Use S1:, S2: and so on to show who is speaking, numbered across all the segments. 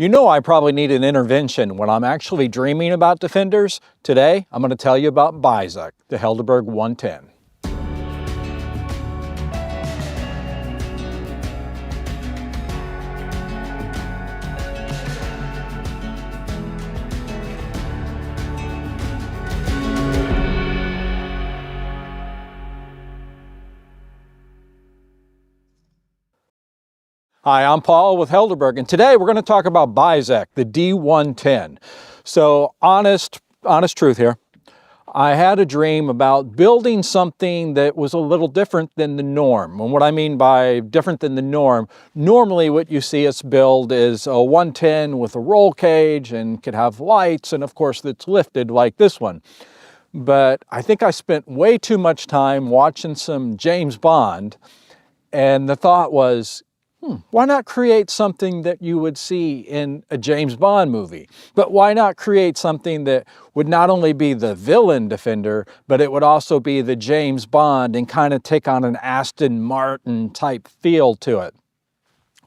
S1: You know I probably need an intervention when I'm actually dreaming about Defenders. Today, I'm going to tell you about Bizek, the Helderburg 110. Hi, I'm Paul with Helderburg, and today we're going to talk about Bizek, the D110. So, honest truth here. I had a dream about building something that was a little different than the norm. And what I mean by different than the norm, normally what you see us build is a 110 with a roll cage and could have lights, and of course it's lifted like this one. But I think I spent way too much time watching some James Bond, and the thought was, why not create something that you would see in a James Bond movie? But why not create something that would not only be the villain Defender, but it would also be the James Bond and kind of take on an Aston Martin type feel to it?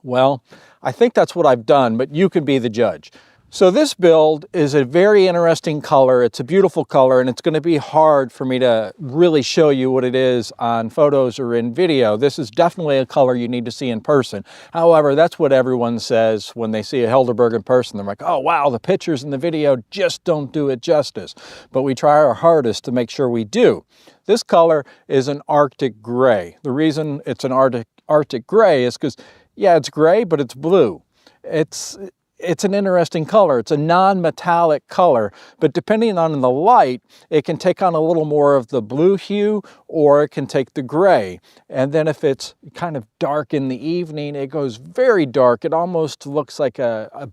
S1: Well, I think that's what I've done, but you can be the judge. So this build is a very interesting color. It's a beautiful color, and it's going to be hard for me to really show you what it is on photos or in video. This is definitely a color you need to see in person. However, that's what everyone says when they see a Helderburg in person. They're like, oh wow, the pictures in the video just don't do it justice. But we try our hardest to make sure we do. This color is an Arctic gray. The reason it's an Arctic gray is because, yeah, it's gray, but it's blue. It's an interesting color. It's a non-metallic color, but depending on the light, it can take on a little more of the blue hue, or it can take the gray. And then if it's kind of dark in the evening, it goes very dark. It almost looks like a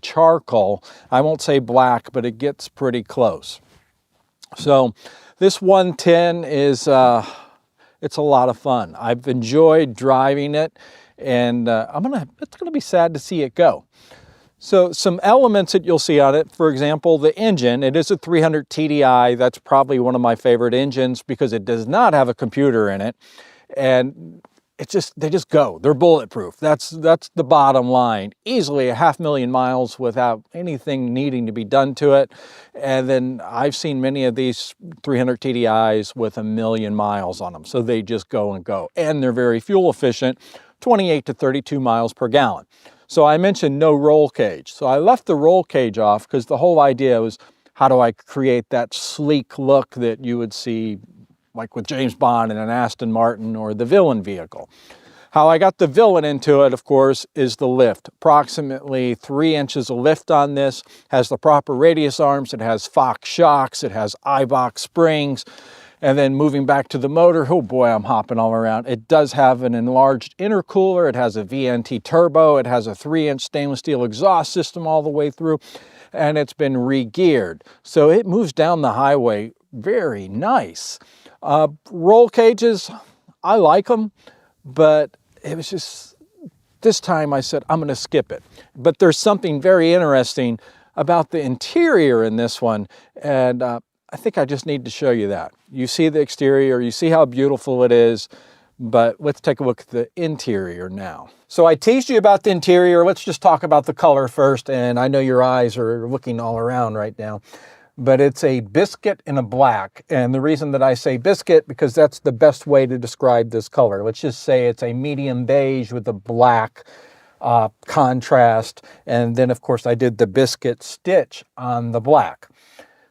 S1: charcoal. I won't say black, but it gets pretty close. So this 110 is, it's a lot of fun. I've enjoyed driving it, and it's gonna be sad to see it go. So some elements that you'll see on it, for example, the engine. It is a 300 TDI. That's probably one of my favorite engines because it does not have a computer in it. And they just go. They're bulletproof. That's the bottom line. Easily 500,000 miles without anything needing to be done to it. And then I've seen many of these 300 TDIs with 1,000,000 miles on them. So they just go and go. And they're very fuel efficient, 28 to 32 miles per gallon. So I mentioned no roll cage. So I left the roll cage off because the whole idea was, how do I create that sleek look that you would see like with James Bond in an Aston Martin or the villain vehicle? How I got the villain into it, of course, is the lift. Approximately 3 inches of lift on this, has the proper radius arms, it has Fox shocks, it has iBox springs. And then moving back to the motor, oh boy, I'm hopping all around. It does have an enlarged intercooler. It has a VNT turbo. It has a 3-inch stainless steel exhaust system all the way through, and it's been re-geared. So it moves down the highway very nice. Roll cages, I like them, but it was just, this time I said, I'm gonna skip it. But there's something very interesting about the interior in this one, and I think I just need to show you that. You see the exterior, you see how beautiful it is, but let's take a look at the interior now. So I teased you about the interior. Let's just talk about the color first, and I know your eyes are looking all around right now, but it's a biscuit and a black. And the reason that I say biscuit, because that's the best way to describe this color. Let's just say it's a medium beige with a black contrast, and then of course I did the biscuit stitch on the black.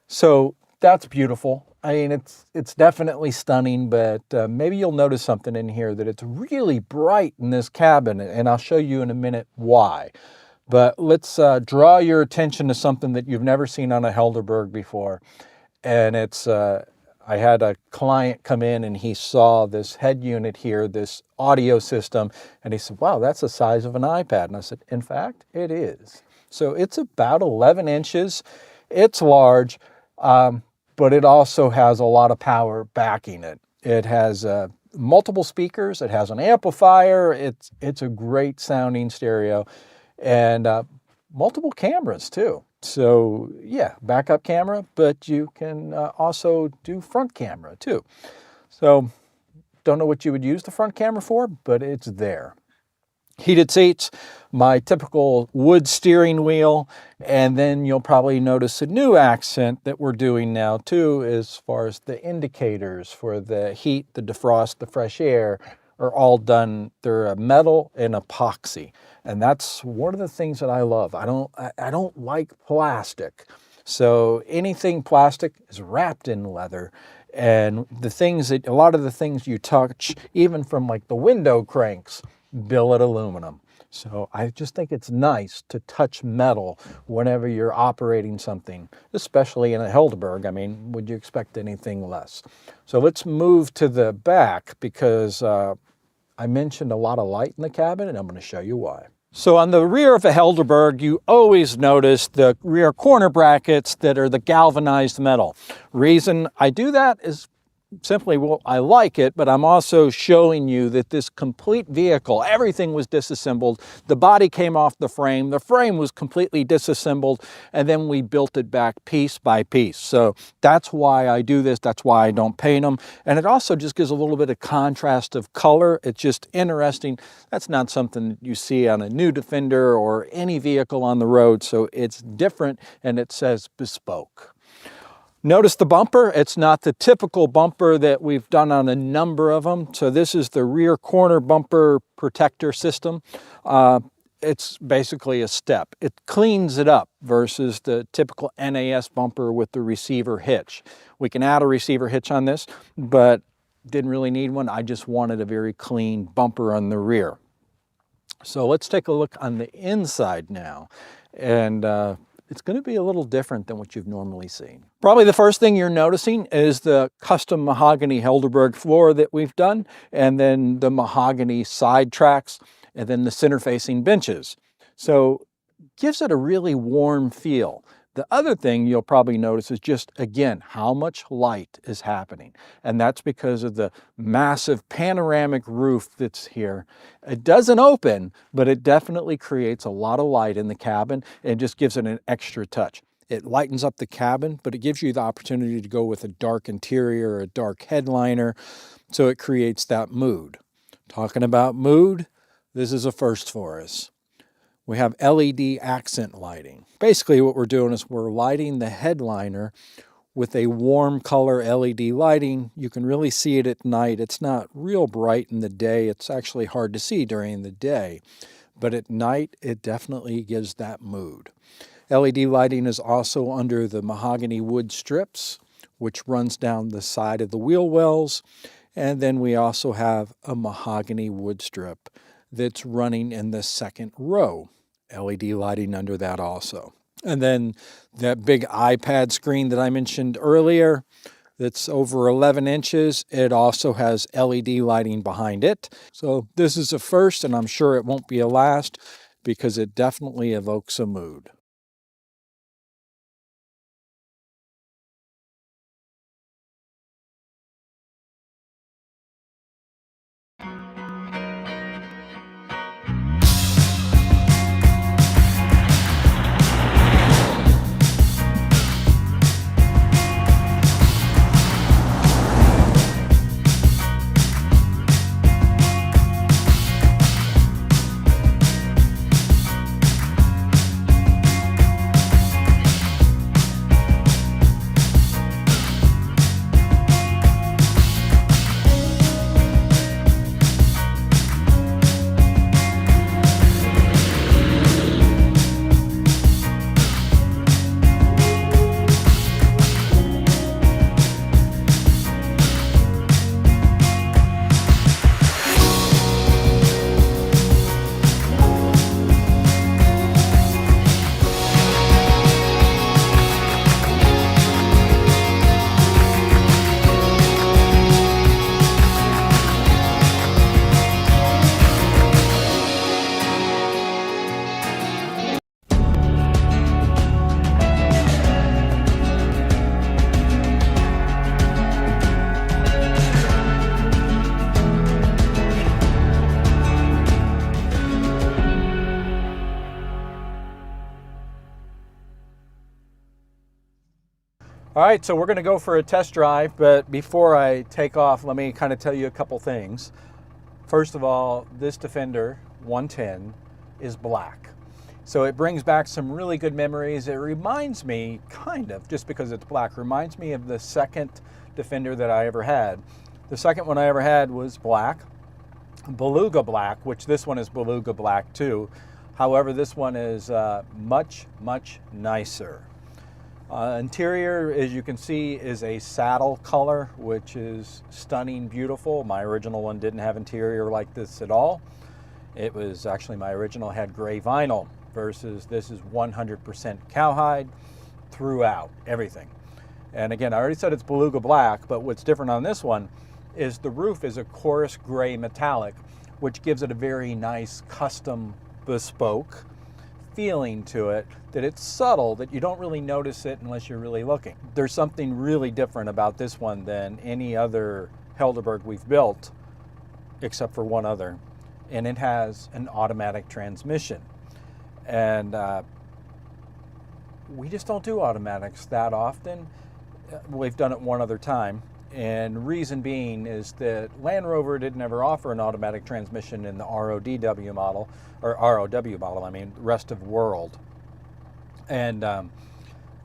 S1: So that's beautiful. I mean, it's definitely stunning, but maybe you'll notice something in here, that it's really bright in this cabin, and I'll show you in a minute why. But let's draw your attention to something that you've never seen on a Helderburg before. And it's, I had a client come in and he saw this head unit here, this audio system, and he said, wow, that's the size of an iPad. And I said, in fact, it is. So it's about 11 inches. It's large. But it also has a lot of power backing it. It has multiple speakers. It has an amplifier. It's a great sounding stereo, and multiple cameras too. So yeah, backup camera, but you can also do front camera too. So don't know what you would use the front camera for, but it's there. heated seats, my typical wood steering wheel, and then you'll probably notice a new accent that we're doing now too, as far as the indicators for the heat, the defrost, the fresh air are all done. They're a metal and epoxy, and that's one of the things that I love. I don't like plastic, so anything plastic is wrapped in leather. And a lot of the things you touch, even from like the window cranks, billet aluminum. So I just think it's nice to touch metal whenever you're operating something, especially in a Helderburg. I mean, would you expect anything less? So let's move to the back, because I mentioned a lot of light in the cabin, and I'm going to show you why. So on the rear of a Helderburg, you always notice the rear corner brackets that are the galvanized metal. Reason I do that is simply, well, I like it, but I'm also showing you that this complete vehicle, everything was disassembled. The body came off the frame was completely disassembled, and then we built it back piece by piece. So that's why I do this. That's why I don't paint them. And it also just gives a little bit of contrast of color. It's just interesting. That's not something you see on a new Defender or any vehicle on the road. So it's different, and it says bespoke. Notice the bumper. It's not the typical bumper that we've done on a number of them. So this is the rear corner bumper protector system. It's basically a step. It cleans it up versus the typical NAS bumper with the receiver hitch. We can add a receiver hitch on this, but didn't really need one. I just wanted a very clean bumper on the rear. So let's take a look on the inside now. And it's going to be a little different than what you've normally seen. Probably the first thing you're noticing is the custom mahogany Helderburg floor that we've done, and then the mahogany side tracks, and then the center-facing benches. So gives it a really warm feel. The other thing you'll probably notice is just, again, how much light is happening. And that's because of the massive panoramic roof that's here. It doesn't open, but it definitely creates a lot of light in the cabin and just gives it an extra touch. It lightens up the cabin, but it gives you the opportunity to go with a dark interior, a dark headliner, so it creates that mood. Talking about mood, this is a first for us. We have LED accent lighting. Basically what we're doing is we're lighting the headliner with a warm color LED lighting. You can really see it at night. It's not real bright in the day. It's actually hard to see during the day. But at night, it definitely gives that mood. LED lighting is also under the mahogany wood strips, which runs down the side of the wheel wells. And then we also have a mahogany wood strip that's running in the second row. LED lighting under that also. And then that big iPad screen that I mentioned earlier, that's over 11 inches. It also has LED lighting behind it. So this is a first, and I'm sure it won't be a last, because it definitely evokes a mood. All right, so we're going to go for a test drive, but before I take off, let me kind of tell you a couple things. First of all, this Defender D110 is black. So it brings back some really good memories. It reminds me, kind of, just because it's black, reminds me of the second Defender that I ever had. The second one I ever had was black, beluga black, which this one is beluga black too. However, this one is much, much nicer. Interior, as you can see, is a saddle color, which is stunning, beautiful. My original one didn't have interior like this at all. It was actually, my original had gray vinyl, versus this is 100% cowhide throughout, everything. And again, I already said it's beluga black, but what's different on this one is the roof is a chorus gray metallic, which gives it a very nice, custom, bespoke feeling to it, that it's subtle, that you don't really notice it unless you're really looking. There's something really different about this one than any other Helderburg we've built, except for one other, and it has an automatic transmission. And we just don't do automatics that often. We've done it one other time, and reason being is that Land Rover didn't ever offer an automatic transmission in the RODW model, or ROW model, I mean, rest of world. And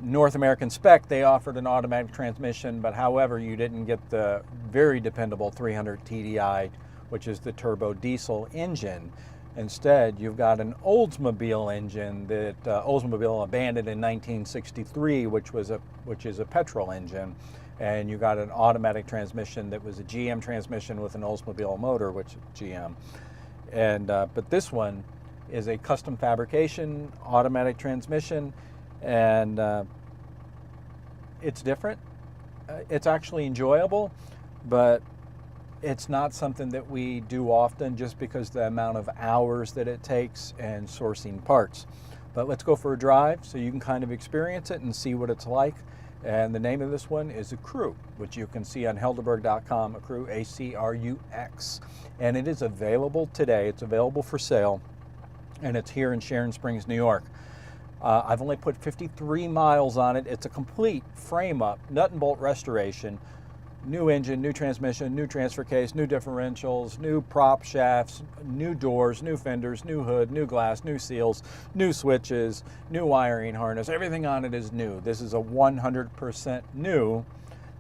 S1: North American spec, they offered an automatic transmission, but however, you didn't get the very dependable 300 TDI, which is the turbo diesel engine. Instead, you've got an Oldsmobile engine that Oldsmobile abandoned in 1963, which is a petrol engine, and you got an automatic transmission that was a GM transmission with an Oldsmobile motor, which is GM. And but this one is a custom fabrication automatic transmission, and it's different. It's actually enjoyable, but it's not something that we do often, just because the amount of hours that it takes and sourcing parts. But let's go for a drive so you can kind of experience it and see what it's like. And the name of this one is Acrux, which you can see on helderburg.com, Acrux, A-C-R-U-X. And it is available today. It's available for sale, and it's here in Sharon Springs, New York. I've only put 53 miles on it. It's a complete frame-up, nut and bolt restoration. New engine, new transmission, new transfer case, new differentials, new prop shafts, new doors, new fenders, new hood, new glass, new seals, new switches, new wiring harness. Everything on it is new. This is a 100% new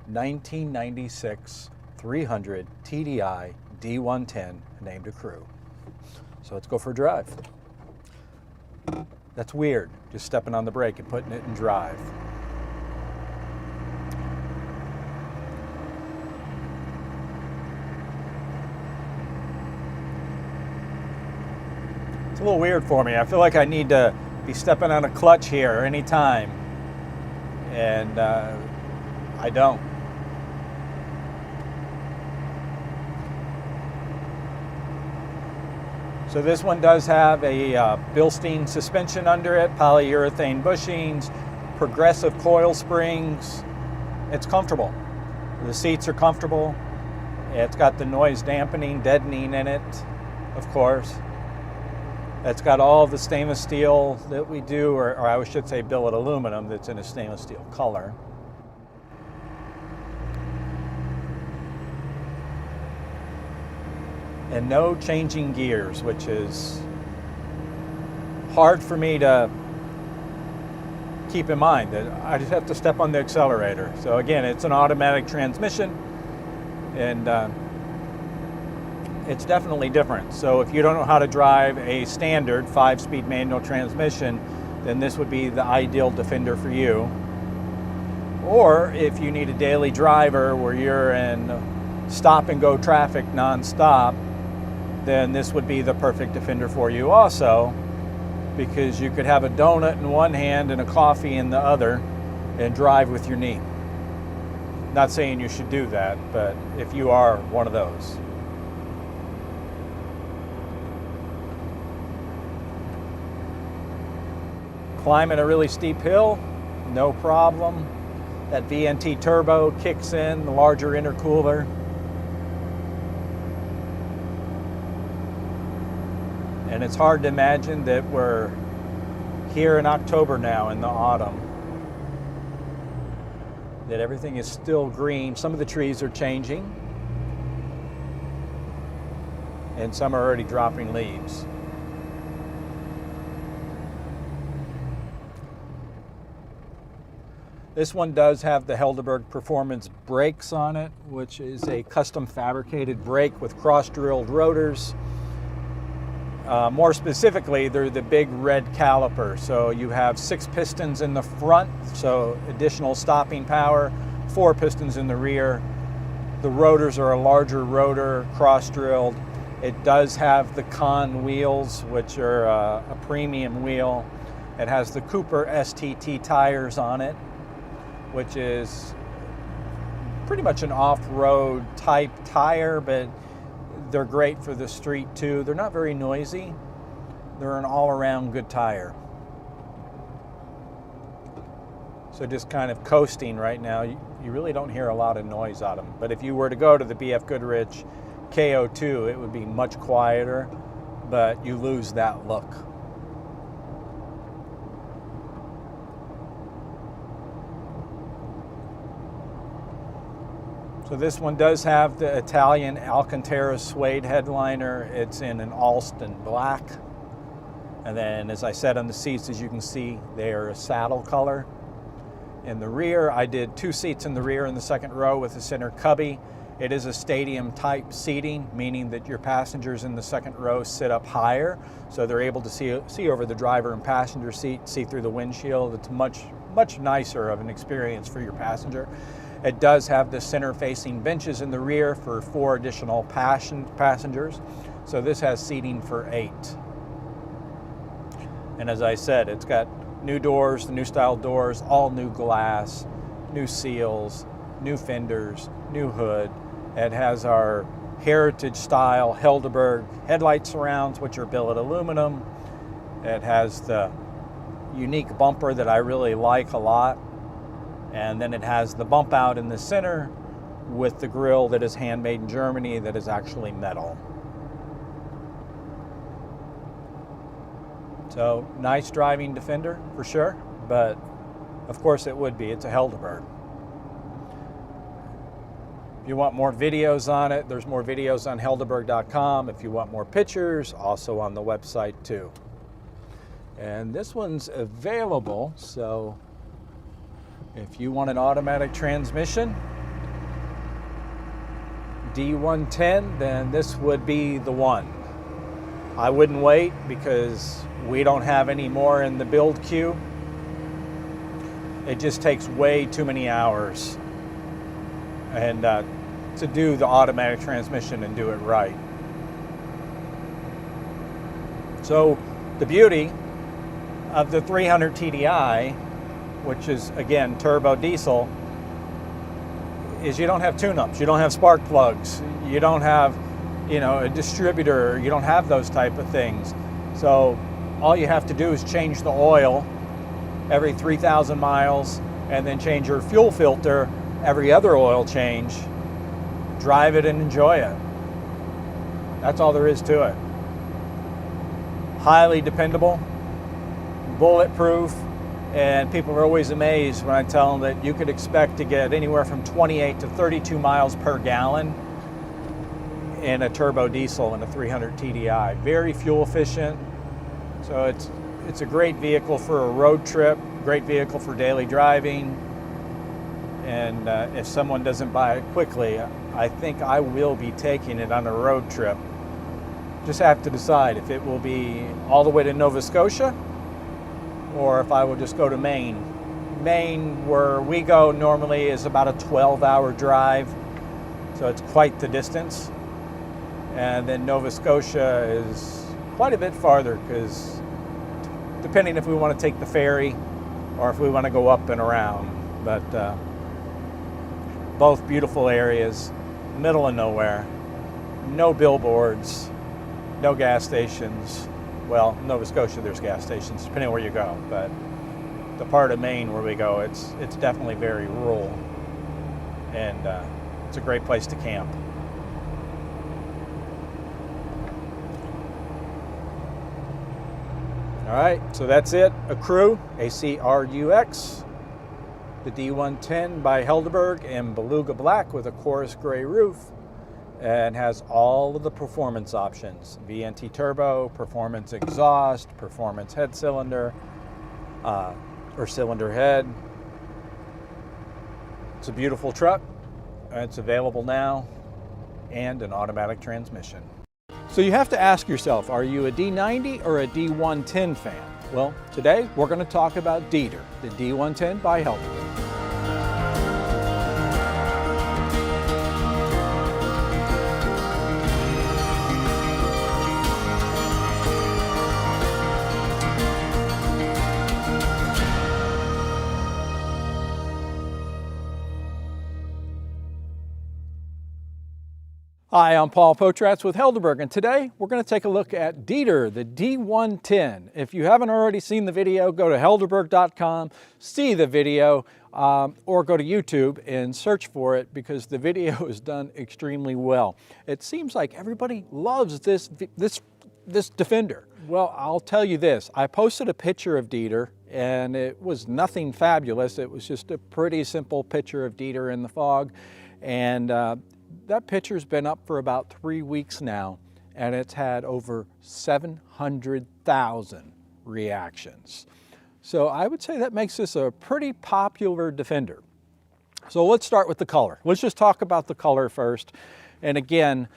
S1: 1996 300 TDI D110 named Acrux. So let's go for a drive. That's weird, just stepping on the brake and putting it in drive. It's a little weird for me. I feel like I need to be stepping on a clutch here any time, and I don't. So this one does have a Bilstein suspension under it, polyurethane bushings, progressive coil springs. It's comfortable. The seats are comfortable. It's got the noise dampening, deadening in it, of course. It's got all the stainless steel that we do, or I should say billet aluminum that's in a stainless steel color. And no changing gears, which is hard for me to keep in mind. That I just have to step on the accelerator. So again, it's an automatic transmission, and it's definitely different. So if you don't know how to drive a standard 5-speed manual transmission, then this would be the ideal Defender for you. Or if you need a daily driver where you're in stop and go traffic nonstop, then this would be the perfect Defender for you also, because you could have a donut in one hand and a coffee in the other and drive with your knee. Not saying you should do that, but if you are one of those. Climbing a really steep hill, no problem. That VNT turbo kicks in, the larger intercooler. And it's hard to imagine that we're here in October now, in the autumn, that everything is still green. Some of the trees are changing, and some are already dropping leaves. This one does have the Helderburg Performance brakes on it, which is a custom fabricated brake with cross-drilled rotors. More specifically, they're the big red caliper. So you have 6 pistons in the front, so additional stopping power, 4 pistons in the rear. The rotors are a larger rotor, cross-drilled. It does have the Con wheels, which are a premium wheel. It has the Cooper STT tires on it, which is pretty much an off-road type tire, but they're great for the street too. They're not very noisy. They're an all-around good tire. So just kind of coasting right now, you really don't hear a lot of noise out of them. But if you were to go to the BF Goodrich KO2, it would be much quieter, but you lose that look. So this one does have the Italian Alcantara suede headliner. It's in an Alston black. And then, as I said, on the seats, as you can see, they are a saddle color. In the rear, I did 2 seats in the rear in the second row with a center cubby. It is a stadium type seating, meaning that your passengers in the second row sit up higher, so they're able to see over the driver and passenger seat, see through the windshield. It's much nicer of an experience for your passenger. It does have the center-facing benches in the rear for 4 additional passengers. So this has seating for 8. And as I said, it's got new doors, the new style doors, all new glass, new seals, new fenders, new hood. It has our heritage style Helderburg headlight surrounds, which are billet aluminum. It has the unique bumper that I really like a lot. And then it has the bump out in the center with the grille that is handmade in Germany that is actually metal. So nice driving Defender for sure, but of course it would be. It's a Helderburg. If you want more videos on it, there's more videos on helderburg.com. If you want more pictures, also on the website too. And this one's available, so if you want an automatic transmission, D110, then this would be the one. I wouldn't wait because we don't have any more in the build queue. It just takes way too many hours and to do the automatic transmission and do it right. So the beauty of the 300 TDI, which is again turbo diesel, is you don't have tune-ups, you don't have spark plugs, you don't have, you know, a distributor, you don't have those type of things. So all you have to do is change the oil every 3,000 miles and then change your fuel filter every other oil change, drive it and enjoy it. That's all there is to it. Highly dependable, bulletproof, and people are always amazed when I tell them that you could expect to get anywhere from 28 to 32 miles per gallon in a turbo diesel in a 300 TDI. Very fuel efficient, so it's a great vehicle for a road trip, great vehicle for daily driving, and if someone doesn't buy it quickly, I think I will be taking it on a road trip. Just have to decide if it will be all the way to Nova Scotia or if I will just go to Maine. Maine, where we go normally, is about a 12-hour drive, so it's quite the distance. And then Nova Scotia is quite a bit farther, because depending if we want to take the ferry or if we want to go up and around. But both beautiful areas, middle of nowhere, no billboards, no gas stations. Well, Nova Scotia, there's gas stations, depending on where you go, but the part of Maine where we go, it's definitely very rural, and it's a great place to camp. All right, so that's it. A Crew, A-C-R-U-X, the D110 by Helderburg in Beluga Black with a chorus gray roof, and has all of the performance options: VNT turbo, performance exhaust, performance head cylinder, or cylinder head, It's a beautiful truck. It's available now, and an automatic transmission. So you have to ask yourself, are you a D90 or a D110 fan? Well, today we're going to talk about Dieter, the D110 by Helderburg. Hi, I'm Paul Potratz with Helderburg, and today we're going to take a look at Dieter, the D110. If you haven't already seen the video, go to helderburg.com, see the video, or go to YouTube and search for it because the video is done extremely well. It seems like everybody loves this Defender. Well, I'll tell you this, I posted a picture of Dieter and it was nothing fabulous. It was just a pretty simple picture of Dieter in the fog, and that picture's been up for about 3 weeks now, and it's had over 700,000 reactions. So I would say that makes this a pretty popular Defender. So let's start with the color. Let's just talk about the color first. And again,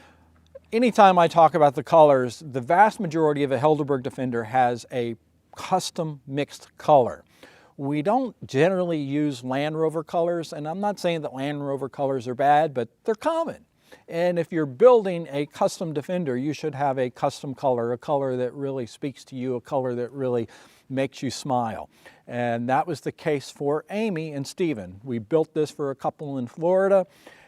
S1: anytime I talk about the colors, the vast majority of a Helderburg Defender has a custom mixed color. We don't generally use Land Rover colors, and I'm not saying that Land Rover colors are bad, but they're common. And if you're building a custom Defender, you should have a custom color, a color that really speaks to you, a color that really makes you smile. And that was the case for Amy and Steven. We built this for a couple in Florida,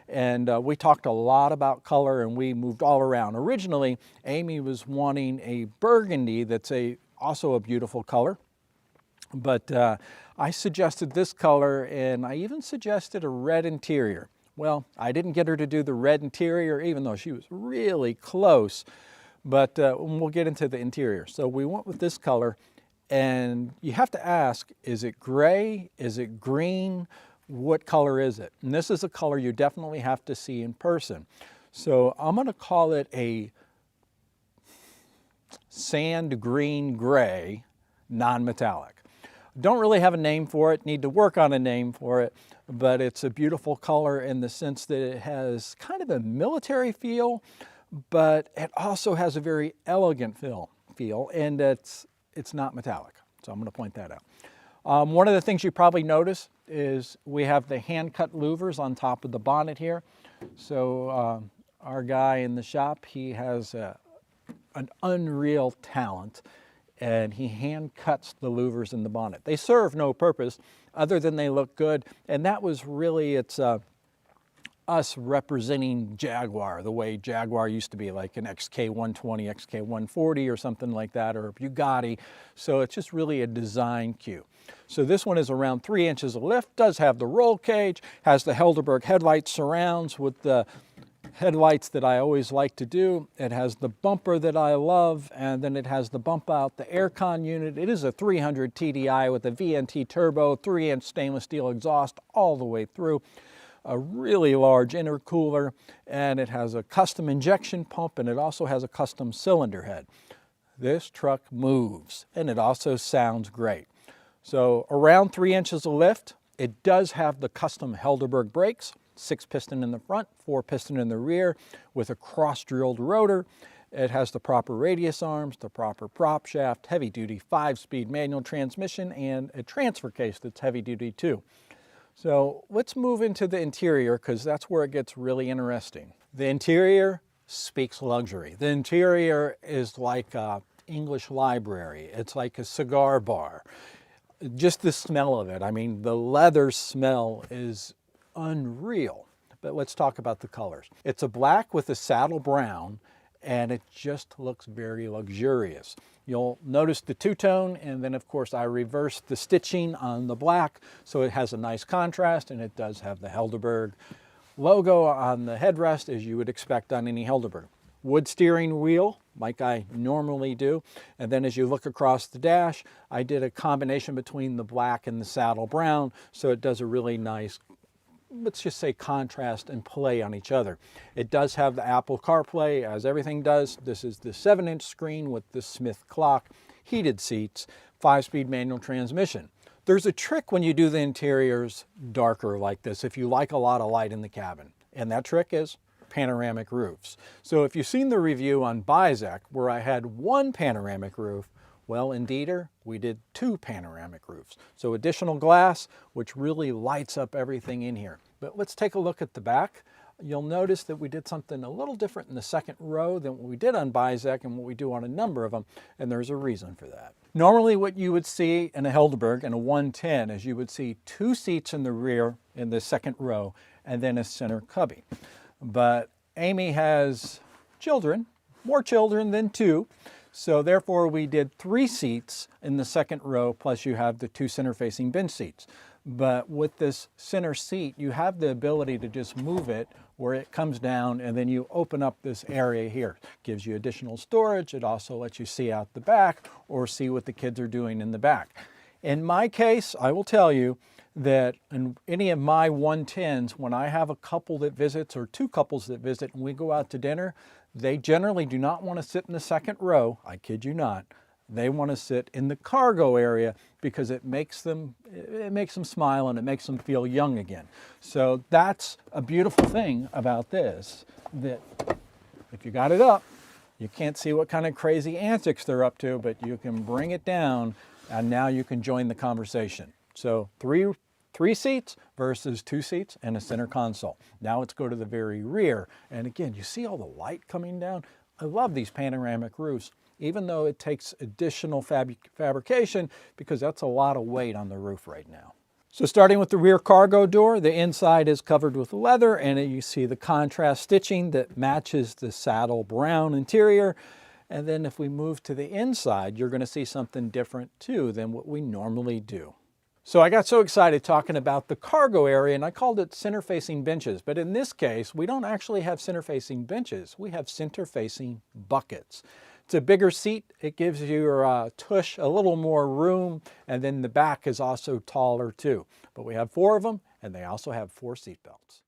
S1: and we talked a lot about color, and we moved all around. Originally, Amy was wanting a burgundy that's also a beautiful color. But I suggested this color, and I even suggested a red interior. Well, I didn't get her to do the red interior, even though she was really close, but we'll get into the interior. So we went with this color, and you have to ask, is it gray? Is it green? What color is it? And this is a color you definitely have to see in person. So I'm going to call it a sand green gray, non-metallic. Don't really have a name for it, need to work on a name for it, but it's a beautiful color in the sense that it has kind of a military feel, but it also has a very elegant feel, and it's not metallic. So I'm going to point that out. One of the things you probably notice is we have the hand-cut louvers on top of the bonnet here. So our guy in the shop, he has an unreal talent, and he hand cuts the louvers in the bonnet. They serve no purpose other than they look good, and that was really us representing Jaguar, the way Jaguar used to be, like an XK120, XK140 or something like that, or a Bugatti. So it's just really a design cue. So this one is around 3 inches of lift, does have the roll cage, has the Helderburg headlight surrounds with the headlights that I always like to do. It has the bumper that I love, and then it has the bump out, the aircon unit. It is a 300 TDI with a VNT turbo, 3-inch stainless steel exhaust all the way through, a really large intercooler, and it has a custom injection pump, and it also has a custom cylinder head. This truck moves, and it also sounds great. So around 3 inches of lift. It does have the custom Helderburg brakes, 6-piston in the front, 4-piston in the rear with a cross-drilled rotor. It has the proper radius arms, the proper prop shaft, heavy-duty 5-speed manual transmission, and a transfer case that's heavy-duty too. So let's move into the interior because that's where it gets really interesting. The interior speaks luxury. The interior is like an English library. It's like a cigar bar. Just the smell of it. I mean, the leather smell is unreal. But let's talk about the colors. It's a black with a saddle brown, and it just looks very luxurious. You'll notice the two-tone, and then of course I reversed the stitching on the black, so it has a nice contrast, and it does have the Helderburg logo on the headrest, as you would expect on any Helderburg. Wood steering wheel, like I normally do. And then as you look across the dash, I did a combination between the black and the saddle brown, so it does a really nice, let's just say, contrast and play on each other. It does have the Apple CarPlay, as everything does. This is the 7-inch screen with the Smith clock, heated seats, 5-speed manual transmission. There's a trick when you do the interiors darker like this, if you like a lot of light in the cabin. And that trick is panoramic roofs. So if you've seen the review on Bizek where I had one panoramic roof, well, in Dieter, we did 2 panoramic roofs. So additional glass, which really lights up everything in here. But let's take a look at the back. You'll notice that we did something a little different in the second row than what we did on Bizek and what we do on a number of them, and there's a reason for that. Normally what you would see in a Helderburg and a 110 is you would see 2 seats in the rear in the second row and then a center cubby. But Amy has children, more children than 2, so therefore we did 3 seats in the second row, plus you have the 2 center-facing bench seats. But with this center seat, you have the ability to just move it where it comes down and then you open up this area here. Gives you additional storage. It also lets you see out the back or see what the kids are doing in the back. In my case, I will tell you that in any of my 110s, when I have a couple that visits or 2 couples that visit and we go out to dinner, they generally do not want to sit in the second row. I kid you not. They want to sit in the cargo area because it makes them smile and it makes them feel young again. So that's a beautiful thing about this, that if you got it up, you can't see what kind of crazy antics they're up to, but you can bring it down and now you can join the conversation. So three seats versus 2 seats and a center console. Now let's go to the very rear. And again, you see all the light coming down? I love these panoramic roofs, even though it takes additional fabrication because that's a lot of weight on the roof right now. So starting with the rear cargo door, the inside is covered with leather and you see the contrast stitching that matches the saddle brown interior. And then if we move to the inside, you're going to see something different too than what we normally do. So I got so excited talking about the cargo area and I called it center-facing benches. But in this case, we don't actually have center-facing benches. We have center-facing buckets. It's a bigger seat. It gives your tush a little more room, and then the back is also taller too. But we have 4 of them, and they also have 4 seat belts.